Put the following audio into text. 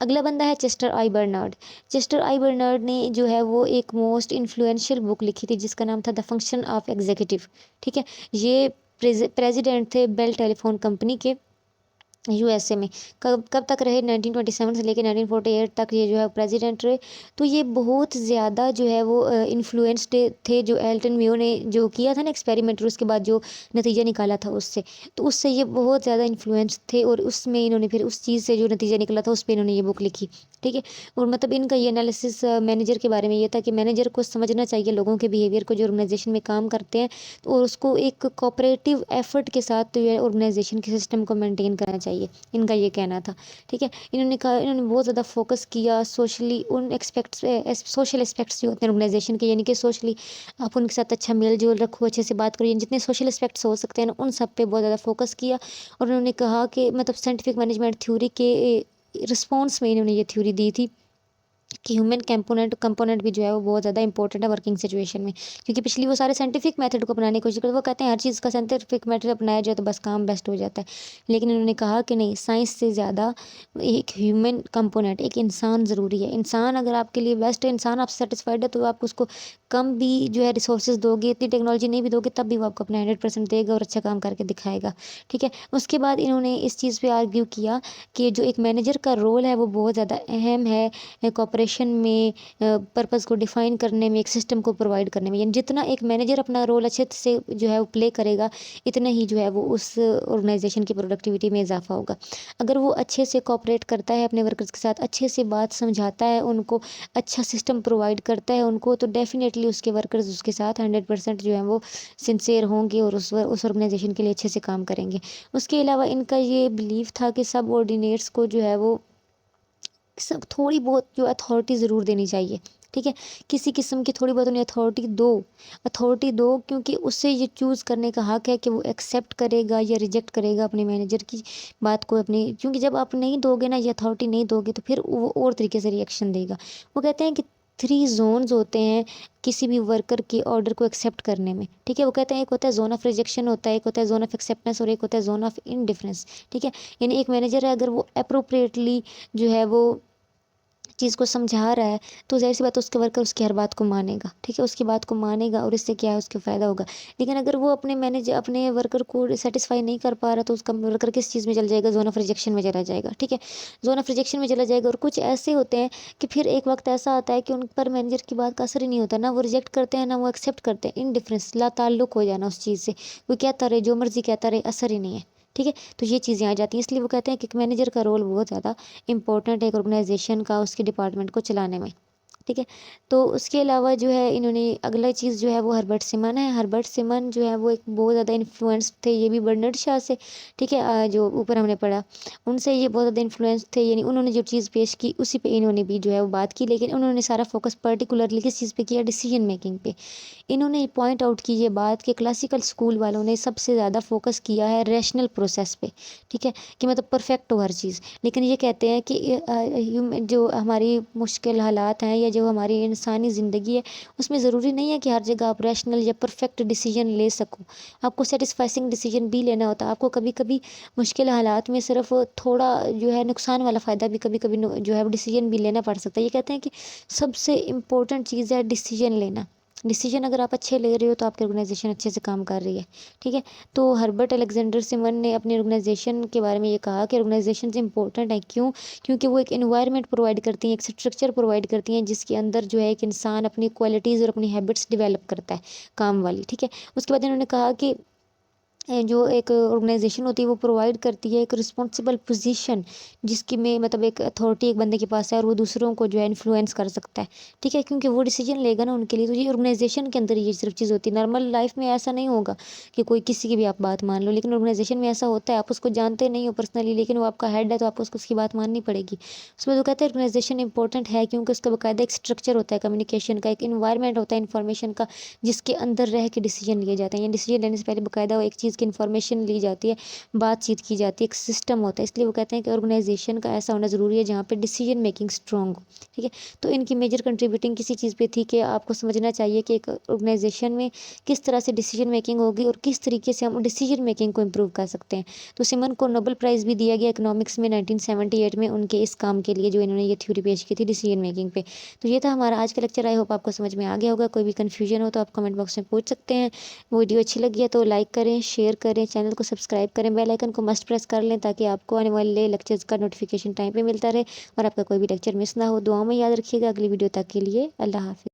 اگلا بندہ ہے Chester I Barnard. Chester I Barnard نے جو ہے وہ ایک موسٹ انفلوئنشیل بک لکھی تھی جس کا نام تھا دا فنکشن آف ایگزیکٹو، ٹھیک ہے۔ یہ پریزیڈنٹ تھے بیل ٹیلی فون کمپنی کے یو ایس اے میں۔ کب تک رہے؟ 1927 سے لے کے 1948 تک یہ جو ہے پریزیڈنٹ رہے۔ تو یہ بہت زیادہ جو ہے وہ انفلوئنسڈ تھے، جو ایلٹن میو نے جو کیا تھا نا ایکسپیریمنٹ، اس کے بعد جو نتیجہ نکالا تھا اس سے، تو اس سے یہ بہت زیادہ انفلوئنس تھے، اور اس میں انہوں نے پھر اس چیز سے جو نتیجہ نکلا تھا اس پہ انہوں نے یہ بک لکھی، ٹھیک ہے۔ اور مطلب ان کا یہ انالیسس مینیجر کے بارے میں یہ تھا کہ مینیجر کو سمجھنا چاہیے لوگوں کے بیہیویئر کو جو آرگنائزیشن میں کام کرتے ہیں، اور اس کو ایک کوآپریٹیو ایفرٹ کے ساتھ جو ہے آرگنائزیشن کے سسٹم کو مینٹین کرنا چاہیے، ان کا یہ کہنا تھا، ٹھیک ہے۔ انہوں نے کہا، انہوں نے بہت زیادہ فوکس کیا سوشلی ان سوشل اسپیکٹس جو ہوتے ہیں آرگنائزیشن کے، یعنی کہ سوشلی آپ ان کے ساتھ اچھا میل جول رکھو، اچھے سے بات کرو، یعنی جتنے سوشل اسپیکٹس ہو سکتے ہیں نا ان سب پہ بہت زیادہ فوکس کیا۔ اور انہوں نے کہا کہ مطلب سائنٹیفک مینجمنٹ تھیوری کے رسپانس میں انہوں نے یہ تھیوری دی تھی کہ ہیومن کمپوننٹ بھی جو ہے وہ بہت زیادہ امپورٹنٹ ہے ورکنگ سچویشن میں، کیونکہ پچھلی وہ سارے سائنٹیفک میتھڈ کو اپنانے کی کوشش کرتے، وہ کہتے ہیں ہر چیز کا سائنٹیفک میتھڈ اپنایا جائے تو بس کام بیسٹ ہو جاتا ہے، لیکن انہوں نے کہا کہ نہیں، سائنس سے زیادہ ایک ہیومن کمپوننٹ، ایک انسان ضروری ہے۔ انسان اگر آپ کے لیے بیسٹ ہے، انسان آپ سے سیٹسفائڈ ہے، تو آپ اس کو کم بھی جو ہے ریسورسز دو گے، اتنی ٹیکنالوجی نہیں بھی دو گے، تب بھی وہ آپ کو اپنا 100% دے گا اور اچھا کام کر کے دکھائے گا، ٹھیک ہے۔ اس کے بعد انہوں نے اس چیز پہ آرگیو کیا کہ جو ایک مینیجر کا رول ہے وہ بہت زیادہ اہم ہے کوآپریشن میں، پرپز کو ڈیفائن کرنے میں، ایک سسٹم کو پرووائڈ کرنے میں، یعنی جتنا ایک مینیجر اپنا رول اچھے سے جو ہے وہ پلے کرے گا، اتنا ہی جو ہے وہ اس آرگنائزیشن کی پروڈکٹیوٹی میں اضافہ ہوگا۔ اگر وہ اچھے سے کوآپریٹ کرتا ہے اپنے ورکرز کے ساتھ، اچھے سے بات سمجھاتا ہے ان کو، اچھا سسٹم پرووائڈ کرتا ہے ان کو، تو ڈیفینیٹلی اس کے ورکرز اس کے ساتھ 100% جو ہے وہ سنسیئر ہوں گے اور اس آرگنائزیشن کے لیے اچھے سے کام کریں گے۔ اس کے علاوہ ان کا یہ بلیف تھا کہ سب آرڈینیٹس کو جو ہے وہ تھوڑی بہت جو اتھارٹی ضرور دینی چاہیے، ٹھیک ہے۔ کسی قسم کی تھوڑی بہت انہیں اتھارٹی دو، کیونکہ اس سے یہ چوز کرنے کا حق ہے کہ وہ ایکسیپٹ کرے گا یا ریجیکٹ کرے گا اپنے مینیجر کی بات کو، کیونکہ جب آپ نہیں دو گے نا، یہ اتھارٹی نہیں دو گے، تو پھر وہ اور طریقے سے ریئیکشن دے گا۔ وہ کہتے ہیں کہ 3 زونز ہوتے ہیں کسی بھی ورکر کے آرڈر کو ایکسیپٹ کرنے میں، ٹھیک ہے۔ وہ کہتے ہیں ایک ہوتا ہے زون آف ریجیکشن ہوتا ہے، ایک ہوتا ہے زون آف ایکسیپٹنس، اور ایک ہوتا ہے زون آف انڈیفرنس، ٹھیک ہے۔ یعنی ایک مینیجر ہے اگر وہ اپروپریٹلی جو ہے وہ چیز کو سمجھا رہا ہے، تو ظاہر سی بات ہے اس کے ورکر اس کی ہر بات کو مانے گا، ٹھیک ہے، اس کی بات کو مانے گا، اور اس سے کیا ہے اس کے فائدہ ہوگا۔ لیکن اگر وہ اپنے ورکر کو سیٹسفائی نہیں کر پا رہا، تو اس کا ورکر کس چیز میں چل جائے گا؟ زون آف ریجیکشن میں چلا جائے گا، ٹھیک ہے، زون آف ریجیکشن میں چلا جائے گا۔ اور کچھ ایسے ہوتے ہیں کہ پھر ایک وقت ایسا آتا ہے کہ ان پر مینیجر کی بات کا اثر ہی نہیں ہوتا، نہ وہ ریجیکٹ کرتے ہیں نہ وہ ایکسیپٹ کرتے ہیں، انڈیفرنس، لا تعلق ہو جانا اس چیز سے، وہ کہتا رہے جو مرضی کہتا رہے، اثر ہی نہیں ہے، ٹھیک ہے۔ تو یہ چیزیں آ جاتی ہیں، اس لیے وہ کہتے ہیں کہ ایک مینیجر کا رول بہت زیادہ امپورٹنٹ ہے ایک آرگنائزیشن کا، اس کے ڈپارٹمنٹ کو چلانے میں، ٹھیک ہے۔ تو اس کے علاوہ جو ہے انہوں نے اگلا چیز جو ہے وہ ہربرٹ سمن ہے۔ ہربرٹ سمن جو ہے وہ ایک بہت زیادہ انفلوئنس تھے، یہ بھی برنرڈ شاہ سے، ٹھیک ہے، جو اوپر ہم نے پڑھا ان سے یہ بہت زیادہ انفلوئنس تھے، یعنی انہوں نے جو چیز پیش کی اسی پہ انہوں نے بھی جو ہے وہ بات کی، لیکن انہوں نے سارا فوکس پرٹیکولرلی کس چیز پہ کیا؟ ڈیسیجن میکنگ پہ۔ انہوں نے پوائنٹ آؤٹ کی یہ بات کہ کلاسیکل اسکول والوں نے سب سے زیادہ فوکس کیا ہے ریشنل پروسیس پہ، ٹھیک ہے، کہ مطلب پرفیکٹ ہو ہر چیز، لیکن یہ کہتے ہیں کہ جو ہماری مشکل حالات ہیں یا جو ہماری انسانی زندگی ہے، اس میں ضروری نہیں ہے کہ ہر جگہ آپ ریشنل یا پرفیکٹ ڈیسیجن لے سکو، آپ کو سیٹسفائنگ ڈیسیجن بھی لینا ہوتا ہے، آپ کو کبھی کبھی مشکل حالات میں صرف تھوڑا جو ہے نقصان والا فائدہ بھی کبھی کبھی جو ہے ڈیسیجن بھی لینا پڑ سکتا ہے۔ یہ کہتے ہیں کہ سب سے امپورٹنٹ چیز ہے ڈیسیجن لینا، ڈیسیجن اگر آپ اچھے لے رہے ہو تو آپ کی آرگنائزیشن اچھے سے کام کر رہی ہے، ٹھیک ہے۔ تو ہربرٹ الیگزینڈر سمن نے اپنی آرگنائزیشن کے بارے میں یہ کہا کہ آرگنائزیشنز امپورٹنٹ ہیں، کیونکہ وہ ایک انوائرمنٹ پرووائڈ کرتی ہیں، ایک اسٹرکچر پرووائڈ کرتی ہیں جس کے اندر جو ہے ایک انسان اپنی کوالٹیز اور اپنی ہیبٹس ڈیولپ کرتا ہے کام والی، ٹھیک ہے۔ اس کے بعد انہوں نے کہا کہ جو ایک آرگنائزیشن ہوتی ہے وہ پرووائڈ کرتی ہے ایک رسپانسبل پوزیشن، جس کی میں مطلب ایک اتھارٹی ایک بندے کے پاس ہے اور وہ دوسروں کو جو ہے انفلوئنس کر سکتا ہے، ٹھیک ہے، کیونکہ وہ ڈیسیجن لے گا نا ان کے لیے، تو یہ آرگنائزیشن کے اندر یہ صرف چیز ہوتی ہے۔ نارمل لائف میں ایسا نہیں ہوگا کہ کوئی کسی کی بھی آپ بات مان لو، لیکن آرگنائزیشن میں ایسا ہوتا ہے، آپ اس کو جانتے نہیں ہو پرسنلی، لیکن وہ آپ کا ہیڈ ہے تو آپ کو اس کی بات ماننی پڑے گی۔ اس میں تو کہتے ہیں آرگنائزیشن امپورٹنٹ ہے کیونکہ اس کا باقاعدہ ایک اسٹرکچر ہوتا ہے کمیونیکیشن کا، ایک انوائرمنٹ ہوتا ہے انفارمیشن کا، جس کے اندر رہ کے ڈیسیجن لیے جاتے ہیں، یا ڈیسیجن لینے سے پہلے باقاعدہ ایک چیز چیز کی انفارمیشن لی جاتی ہے، بات چیت کی جاتی ہے، ایک سسٹم ہوتا ہے، اس لیے وہ کہتے ہیں کہ آرگنائزیشن کا ایسا ہونا ضروری ہے جہاں پہ ڈیسیجن میکنگ اسٹرانگ ہو، ٹھیک ہے۔ تو ان کی میجر کنٹریبیوٹنگ کسی چیز پہ تھی کہ آپ کو سمجھنا چاہیے کہ ایک آرگنائزیشن میں کس طرح سے ڈیسیجن میکنگ ہوگی اور کس طریقے سے ہم ڈیسیجن میکنگ کو امپروو کر سکتے ہیں۔ تو سیمن کو نوبل پرائز بھی دیا گیا اکنامکس میں 1978 میں ان کے اس کام کے لیے جو انہوں نے یہ تھیوری پیش کی تھی ڈیسیجن میکنگ پہ۔ تو یہ تھا ہمارا آج کا لیکچر، آئی ہوپ آپ کو سمجھ میں آ گیا ہوگا۔ کوئی بھی کنفیوژن ہو تو آپ کمنٹ باکس میں پوچھ سکتے ہیں۔ ویڈیو اچھی لگی ہے تو لائک کریں، شیئر کریں، چینل کو سبسکرائب کریں، بیل آئیکن کو مسٹ پریس کر لیں تاکہ آپ کو آنے والے لیکچرز کا نوٹیفیکیشن ٹائم پہ ملتا رہے اور آپ کا کوئی بھی لیکچر مس نہ ہو۔ دعاؤں میں یاد رکھیے گا۔ اگلی ویڈیو تک کے لیے اللہ حافظ۔